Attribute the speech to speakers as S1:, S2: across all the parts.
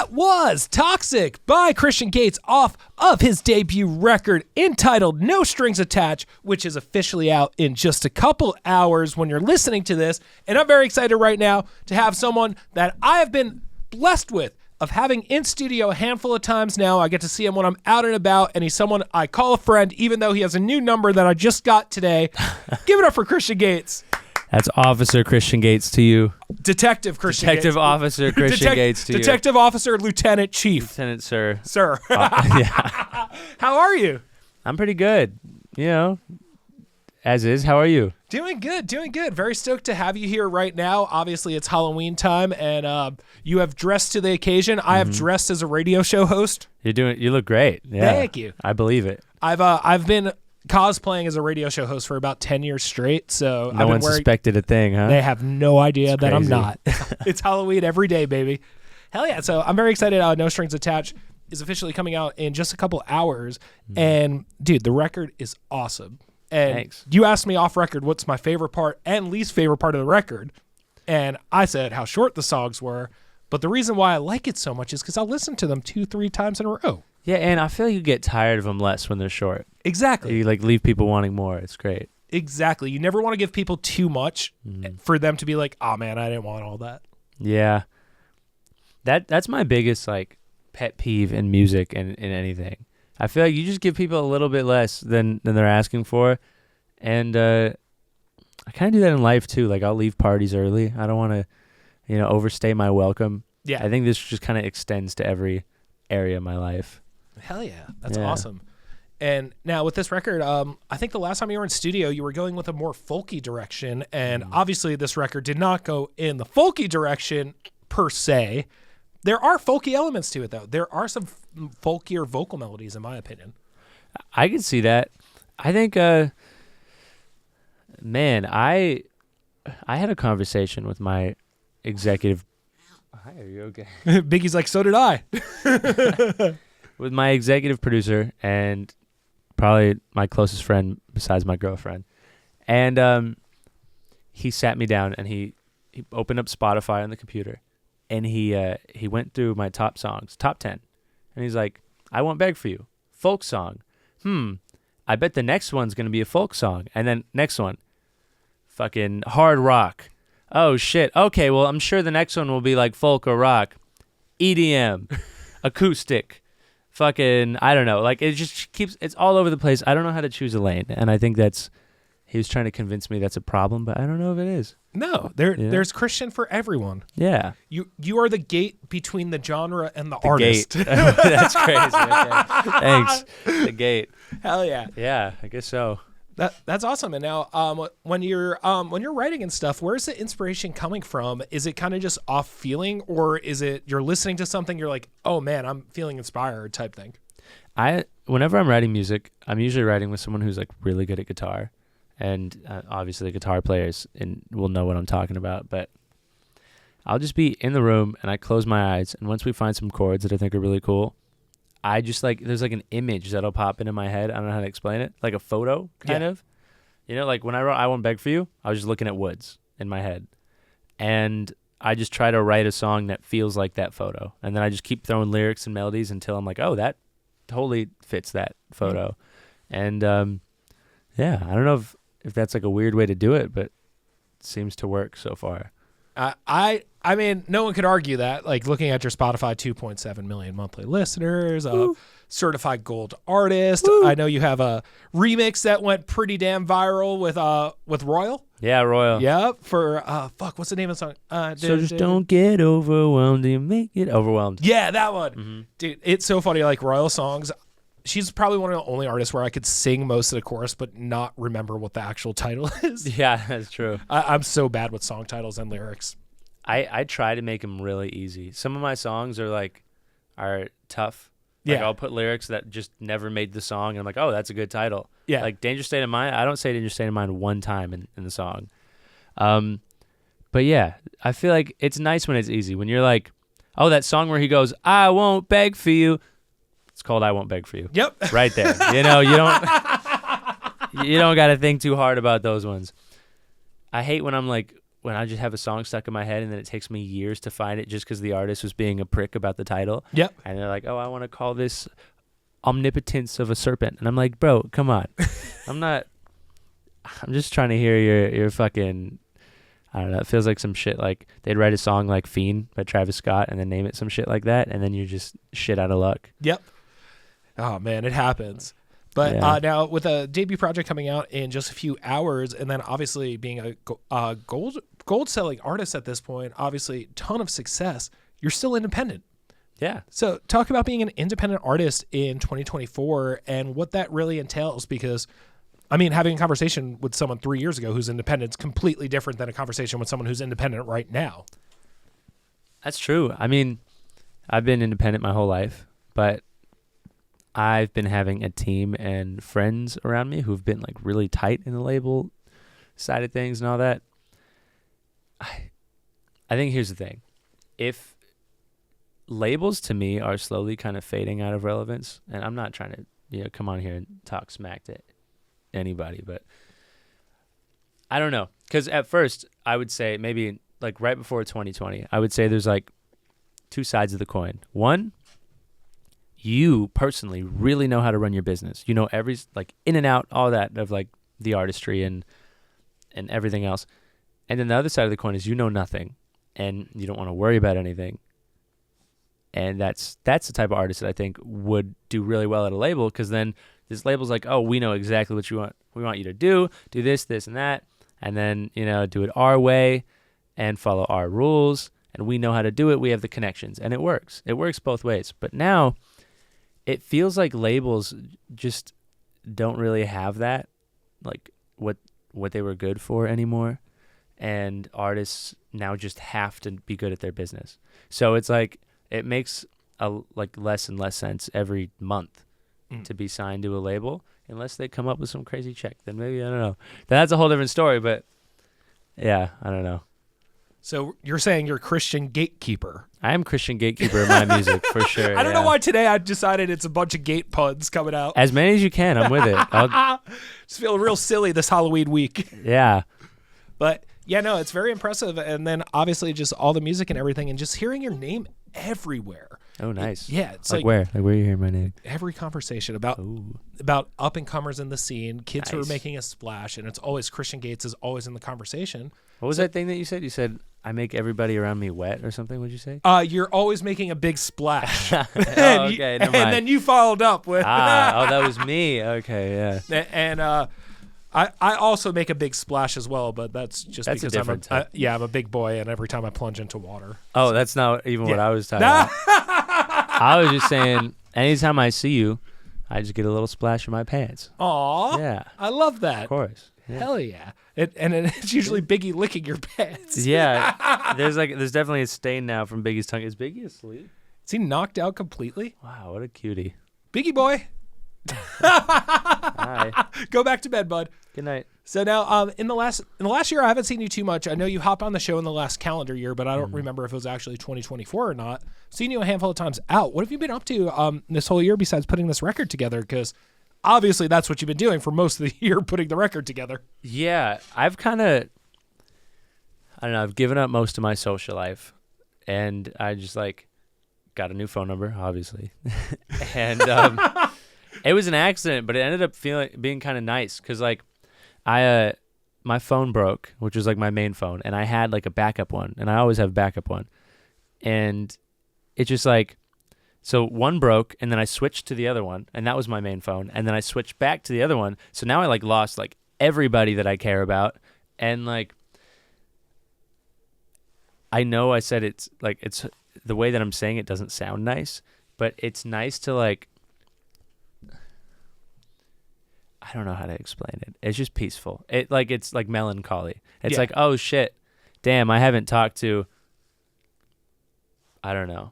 S1: That was Toxic by Christian Gates off of his debut record entitled No Strings Attached, which is officially out in just a couple hours when you're listening to this. And I'm very excited right now to have someone that I have been blessed with of having in studio a handful of times now. I get to see him when I'm out and about, and he's someone I call a friend, even though he has a new number that I just got today. Give it up for Christian Gates.
S2: That's Officer Christian Gates to you.
S1: Detective Christian
S2: Detective
S1: Gates.
S2: Officer Christian Gates to you.
S1: Detective Officer Lieutenant Chief.
S2: Lieutenant Sir.
S1: Sir.
S2: Yeah.
S1: How are you?
S2: I'm pretty good. You know, as is. How are you?
S1: Doing good. Very stoked to have you here right now. Obviously, it's Halloween time, and you have dressed to the occasion. I have dressed as a radio show host.
S2: You look great. Yeah.
S1: Thank you.
S2: I believe it.
S1: I've been cosplaying as a radio show host for about 10 years straight, so
S2: no one suspected a thing, huh?
S1: They have no idea that I'm
S2: crazy.
S1: not. It's Halloween every day, baby. Hell yeah. So I'm very excited. No Strings Attached is officially coming out in just a couple hours, and dude, the record is awesome. And
S2: Thanks.
S1: You asked me off record what's my favorite part and least favorite part of the record, and I said how short the songs were, but the reason why I like it so much is because I'll listen to them 2-3 times in a row.
S2: Yeah, and I feel like you get tired of them less when they're short.
S1: Exactly.
S2: You leave people wanting more. It's great.
S1: Exactly. You never want to give people too much for them to be like, oh man, I didn't want all that.
S2: Yeah. That's my biggest pet peeve in music and in anything. I feel like you just give people a little bit less than they're asking for. And I kind of do that in life too. Like I'll leave parties early. I don't want to, overstay my welcome.
S1: Yeah.
S2: I think this just kind of extends to every area of my life.
S1: Hell yeah. That's awesome. And now with this record, I think the last time you were in studio, you were going with a more folky direction. And obviously this record did not go in the folky direction per se. There are folky elements to it, though. There are some folkier vocal melodies, in my opinion.
S2: I can see that. I think, I had a conversation with my executive. Hi, are you okay?
S1: Biggie's like, so did I.
S2: With my executive producer and probably my closest friend besides my girlfriend. And he sat me down and he opened up Spotify on the computer. And he went through my top songs, top 10. And he's like, I Won't Beg For You, folk song. I bet the next one's going to be a folk song. And then next one, fucking hard rock. Oh, shit. Okay, well, I'm sure the next one will be like folk or rock. EDM, acoustic, fucking, I don't know. Like, it just it's all over the place. I don't know how to choose a lane. And I think he was trying to convince me that's a problem, but I don't know if it is.
S1: No, there's Christian for everyone.
S2: Yeah.
S1: You are the gate between the genre and the artist.
S2: Gate. That's crazy. Okay. Thanks. The gate.
S1: Hell yeah.
S2: Yeah, I guess so.
S1: That's awesome. And now, when you're writing and stuff, where's the inspiration coming from? Is it kind of just off feeling, or is it you're listening to something, you're like, oh man, I'm feeling inspired type thing?
S2: Whenever I'm writing music, I'm usually writing with someone who's like really good at guitar. And obviously the guitar players will know what I'm talking about. But I'll just be in the room and I close my eyes. And once we find some chords that I think are really cool, I just there's like an image that'll pop into my head. I don't know how to explain it. Like a photo kind of. Like when I wrote I Won't Beg For You, I was just looking at woods in my head. And I just try to write a song that feels like that photo. And then I just keep throwing lyrics and melodies until I'm like, oh, that totally fits that photo. And I don't know if that's like a weird way to do it, but it seems to work so far.
S1: I mean, no one could argue that. Like looking at your Spotify, 2.7 million monthly listeners, certified gold artist. Woo. I know you have a remix that went pretty damn viral with Royal.
S2: Yeah, Royal.
S1: Yep. For what's the name of the song?
S2: So just don't get overwhelmed. You make it overwhelmed.
S1: Yeah, that one, dude. It's so funny. Like Royal songs. She's probably one of the only artists where I could sing most of the chorus but not remember what the actual title is.
S2: Yeah, that's true.
S1: I'm so bad with song titles and lyrics.
S2: I try to make them really easy. Some of my songs are tough. Like I'll put lyrics that just never made the song, and I'm like, oh, that's a good title. Yeah. Like Dangerous State of Mind, I don't say Dangerous State of Mind one time in the song. But yeah, I feel like it's nice when it's easy. When you're like, oh, that song where he goes, I won't beg for you. It's called I Won't Beg For You.
S1: Yep.
S2: Right there. You don't got to think too hard about those ones. I hate when I'm like when I just have a song stuck in my head and then it takes me years to find it just because the artist was being a prick about the title.
S1: Yep.
S2: And they're like, oh, I want to call this Omnipotence of a Serpent. And I'm like, bro, come on. I'm just trying to hear your fucking, I don't know. It feels like some shit like they'd write a song like Fiend by Travis Scott and then name it some shit like that. And then you're just shit out of luck.
S1: Yep. Oh, man, it happens. But now with a debut project coming out in just a few hours, and then obviously being a gold selling artist at this point, obviously ton of success, you're still independent.
S2: Yeah.
S1: So talk about being an independent artist in 2024 and what that really entails, because I mean, having a conversation with someone 3 years ago who's independent is completely different than a conversation with someone who's independent right now.
S2: That's true. I mean, I've been independent my whole life, but I've been having a team and friends around me who've been like really tight in the label side of things and all that. I think here's the thing. If labels to me are slowly kind of fading out of relevance, and I'm not trying to, come on here and talk smack to anybody, but I don't know. Because at first I would say maybe like right before 2020, I would say there's like two sides of the coin. One, you personally really know how to run your business. You know every like in and out, all that of like the artistry and everything else. And then the other side of the coin is you know nothing and you don't want to worry about anything. And that's the type of artist that I think would do really well at a label, because then this label's like, oh, we know exactly what you want. We want you to do this, this, and that, and then do it our way and follow our rules. And we know how to do it. We have the connections, and it works. It works both ways. But now it feels like labels just don't really have that, like what they were good for anymore. And artists now just have to be good at their business. So it's like it makes like less and less sense every month to be signed to a label unless they come up with some crazy check. Then maybe, I don't know. That's a whole different story, but yeah, I don't know.
S1: So you're saying you're Christian gatekeeper.
S2: I am Christian gatekeeper of my music for sure.
S1: I don't know why today I decided it's a bunch of gate puns coming out.
S2: As many as you can, I'm with it.
S1: Just feel real silly this Halloween week.
S2: Yeah.
S1: But yeah, no, it's very impressive. And then obviously just all the music and everything and just hearing your name everywhere.
S2: Oh, nice.
S1: It's
S2: like where? Like where you hear my name?
S1: Every conversation about up and comers in the scene, kids who are making a splash, and it's always Christian Gates is always in the conversation.
S2: What was that thing that you said? You said I make everybody around me wet or something. What'd you say?
S1: You're always making a big splash.
S2: Okay, never mind.
S1: And then you followed up with
S2: that was me. Okay, yeah.
S1: And I also make a big splash as well, but that's because I'm a big boy, and every time I plunge into water.
S2: Oh, that's not even what I was talking about. I was just saying, anytime I see you, I just get a little splash in my pants.
S1: Aw.
S2: Yeah.
S1: I love that.
S2: Of course.
S1: Yeah. Hell yeah. And it's usually Biggie licking your pants.
S2: Yeah. There's definitely a stain now from Biggie's tongue. Is Biggie asleep?
S1: Is he knocked out completely?
S2: Wow, what a cutie.
S1: Biggie boy.
S2: Hi.
S1: Go back to bed, bud.
S2: Good night.
S1: So now, in the last year, I haven't seen you too much. I know you hopped on the show in the last calendar year, but I don't remember if it was actually 2024 or not. Seen you a handful of times out. What have you been up to this whole year besides putting this record together? Because obviously that's what you've been doing for most of the year, putting the record together.
S2: Yeah, I've kind of, I don't know, I've given up most of my social life, and I just got a new phone number, obviously, and it was an accident, but it ended up being kind of nice because my phone broke, which was my main phone, and I had a backup one, and I always have a backup one, and it's just so one broke, and then I switched to the other one, and that was my main phone, and then I switched back to the other one, so now I lost everybody that I care about, and I know I said it's the way that I'm saying it doesn't sound nice, but it's nice to I don't know how to explain it. It's just peaceful. It's melancholy. It's oh shit, damn, I haven't talked to, I don't know,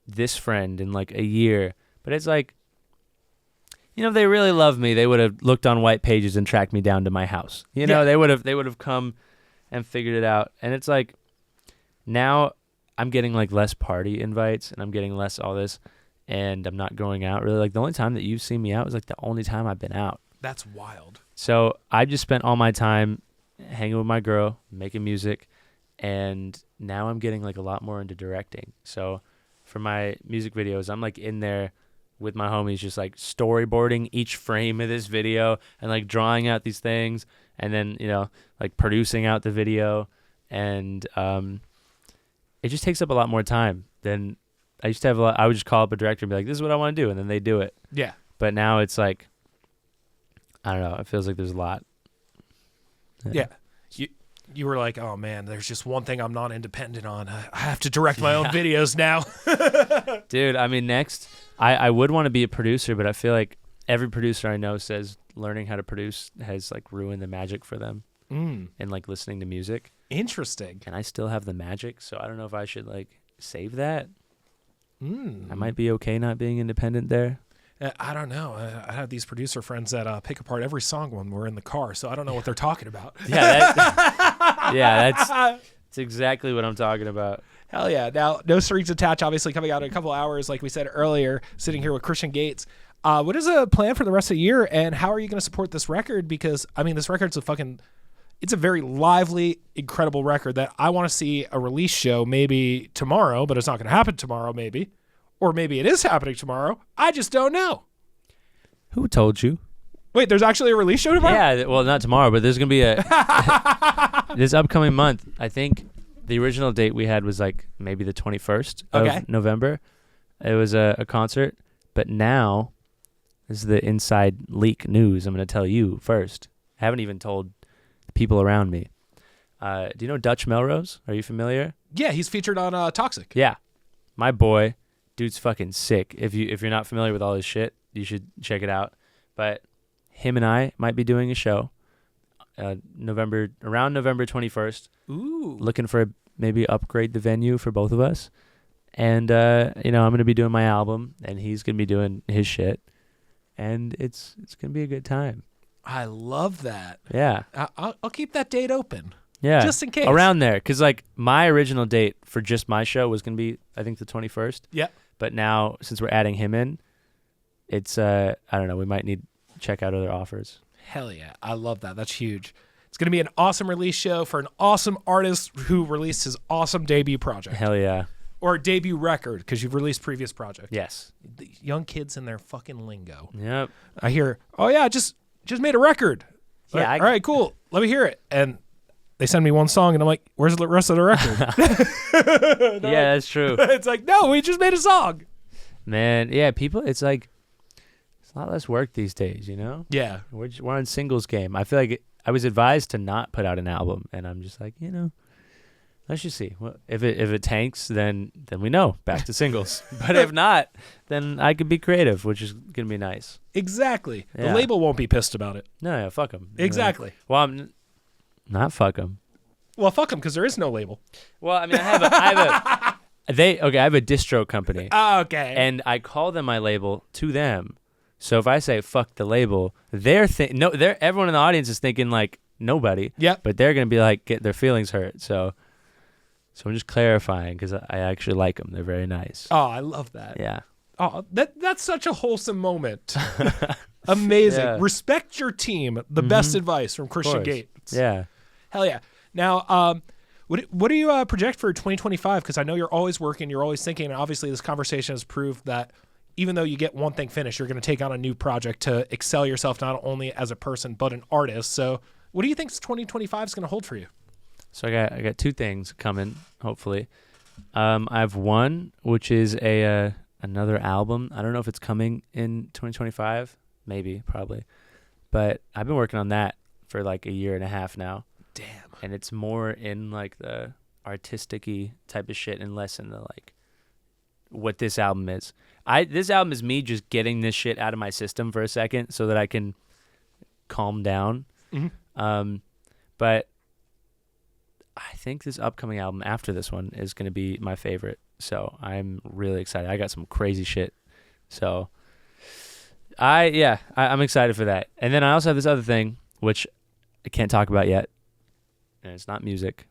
S2: this friend in a year. But it's if they really loved me, they would have looked on White Pages and tracked me down to my house. They would have come and figured it out. And it's now I'm getting less party invites, and I'm getting less all this, and I'm not going out really. The only time that you've seen me out is the only time I've been out.
S1: That's wild.
S2: So I just spent all my time hanging with my girl, making music, and now I'm getting like a lot more into directing. So for my music videos, I'm like in there with my homies, just like storyboarding each frame of this video and like drawing out these things, and then like producing out the video, and it just takes up a lot more time than I used to have. I would just call up a director and be like, "This is what I want to do," and then they do it.
S1: Yeah.
S2: But now it's like, I don't know. It feels like there's a lot.
S1: Yeah. You were like, oh man, there's just one thing I'm not independent on. I have to direct my own videos now.
S2: Dude, I mean, next, I would want to be a producer, but I feel like every producer I know says learning how to produce has like ruined the magic for them. And like listening to music.
S1: Interesting.
S2: And I still have the magic, so I don't know if I should like save that. I might be okay not being independent there.
S1: I don't know. I have these producer friends that pick apart every song when we're in the car, so I don't know what they're talking about.
S2: That's exactly what I'm talking about.
S1: Hell yeah. Now, No Strings Attached, obviously coming out in a couple hours, like we said earlier, sitting here with Christian Gates. What is a plan for the rest of the year, and how are you going to support this record? Because, I mean, this record's it's a very lively, incredible record that I want to see a release show maybe tomorrow, but it's not going to happen tomorrow maybe. Or maybe it is happening tomorrow. I just don't know.
S2: Who told you?
S1: Wait, there's actually a release show tomorrow?
S2: Yeah, well, not tomorrow, but there's going to be this upcoming month. I think the original date we had was like maybe the 21st of November. It was a concert, but now this is the inside leak news. I'm going to tell you first. I haven't even told the people around me. Do you know Dutch Melrose? Are you familiar?
S1: Yeah, he's featured on Toxic.
S2: Yeah. My boy, dude's fucking sick. If you're not familiar with all his shit, you should check it out. But him and I might be doing a show around November 21st.
S1: Ooh.
S2: Looking for maybe upgrade the venue for both of us. And I'm going to be doing my album, and he's going to be doing his shit. And it's going to be a good time.
S1: I love that.
S2: Yeah.
S1: I'll keep that date open.
S2: Yeah.
S1: Just in case.
S2: Around there. Because, like, my original date for just my show was going to be, I think, the 21st.
S1: Yeah.
S2: But now, since we're adding him in, it's, I don't know, we might need to check out other offers.
S1: Hell yeah. I love that. That's huge. It's going to be an awesome release show for an awesome artist who released his awesome debut project.
S2: Hell yeah.
S1: Or debut record, because you've released previous projects.
S2: Yes.
S1: The young kids in their fucking lingo.
S2: Yep.
S1: I hear, oh yeah, just made a record.
S2: Yeah.
S1: All right, cool. Let me hear it. And they send me one song, and I'm like, where's the rest of the record?
S2: Yeah, that's true.
S1: It's like, no, we just made a song.
S2: Man, yeah, people, it's like, it's a lot less work these days, you know?
S1: Yeah.
S2: We're on singles game. I feel like I was advised to not put out an album, and I'm just like, let's just see. Well, if it tanks, then we know, back to singles. But if not, then I could be creative, which is going to be nice.
S1: Exactly.
S2: Yeah.
S1: The label won't be pissed about it.
S2: No, yeah, fuck them.
S1: Exactly.
S2: Well, I'm not fuck them.
S1: Well, fuck them, because there is no label.
S2: Well, I mean, I have a distro company.
S1: Okay.
S2: And I call them my label to them. So if I say fuck the label, everyone in the audience is thinking like nobody.
S1: Yep.
S2: But they're gonna be like get their feelings hurt. So I'm just clarifying because I actually like them. They're very nice.
S1: Oh, I love that.
S2: Yeah.
S1: Oh, that's such a wholesome moment. Amazing.
S2: Yeah.
S1: Respect your team. The best advice from Christian Gates.
S2: Yeah.
S1: Hell yeah. Now, what do you project for 2025? Because I know you're always working, you're always thinking, and obviously this conversation has proved that even though you get one thing finished, you're going to take on a new project to excel yourself not only as a person but an artist. So what do you think 2025 is going to hold for you?
S2: So I got two things coming, hopefully. I have one, which is another album. I don't know if it's coming in 2025. Maybe, probably. But I've been working on that for like a year and a half now.
S1: Damn.
S2: And it's more in like the artistic-y type of shit and less in the like what this album is. This album is me just getting this shit out of my system for a second so that I can calm down. Mm-hmm. But I think this upcoming album after this one is going to be my favorite. So I'm really excited. I got some crazy shit. So I'm excited for that. And then I also have this other thing, which I can't talk about yet. And it's not music.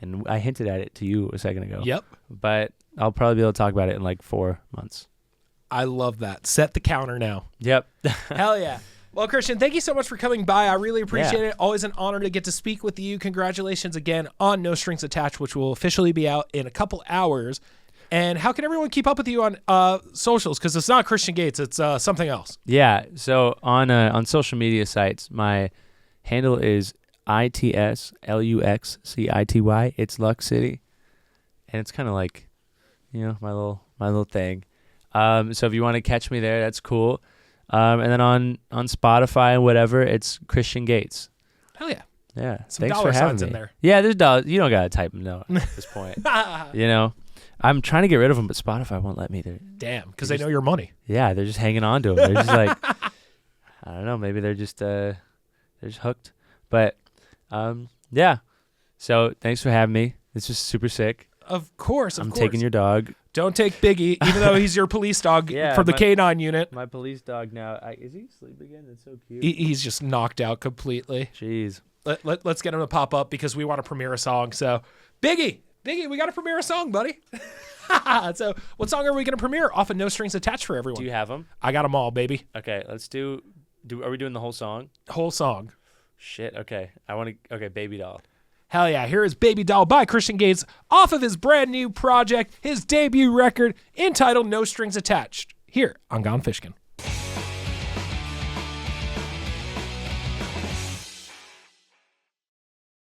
S2: And I hinted at it to you a second ago.
S1: Yep.
S2: But I'll probably be able to talk about it in like 4 months.
S1: I love that. Set the counter now.
S2: Yep.
S1: Hell yeah. Well, Christian, thank you so much for coming by. I really appreciate it. Always an honor to get to speak with you. Congratulations again on No Strings Attached, which will officially be out in a couple hours. And how can everyone keep up with you on socials? Because it's not Christian Gates, it's something else.
S2: Yeah. So on social media sites, my handle is ITSLUXCITY. It's Lux City, and it's kind of like, my little thing. So if you want to catch me there, that's cool. And then on Spotify and whatever, it's Christian Gates.
S1: Hell yeah.
S2: Yeah.
S1: Some
S2: Thanks
S1: dollar
S2: for having
S1: signs
S2: me.
S1: in there.
S2: Yeah, there's dollars. You don't got to type them at this point. I'm trying to get rid of them, but Spotify won't let me.
S1: Damn, because they know your money.
S2: Yeah, they're just hanging on to them. They're just like, I don't know, maybe they're just hooked. But yeah. So thanks for having me. This was super sick.
S1: Of course,
S2: I'm taking your dog.
S1: Don't take Biggie, even though he's your police dog for the K9 unit.
S2: My police dog now. Is he asleep again? That's so cute.
S1: He's just knocked out completely.
S2: Jeez.
S1: Let's get him to pop up because we want to premiere a song. So, Biggie, we got to premiere a song, buddy. So, what song are we going to premiere off of No Strings Attached for everyone?
S2: Do you have them?
S1: I got them all, baby.
S2: Okay, let's do. Are we doing the whole song?
S1: Whole song.
S2: Shit. Okay. Okay, Baby Doll.
S1: Hell yeah, here is Baby Doll by Christian Gates off of his brand new project, his debut record entitled No Strings Attached, here on Gone Fishkin.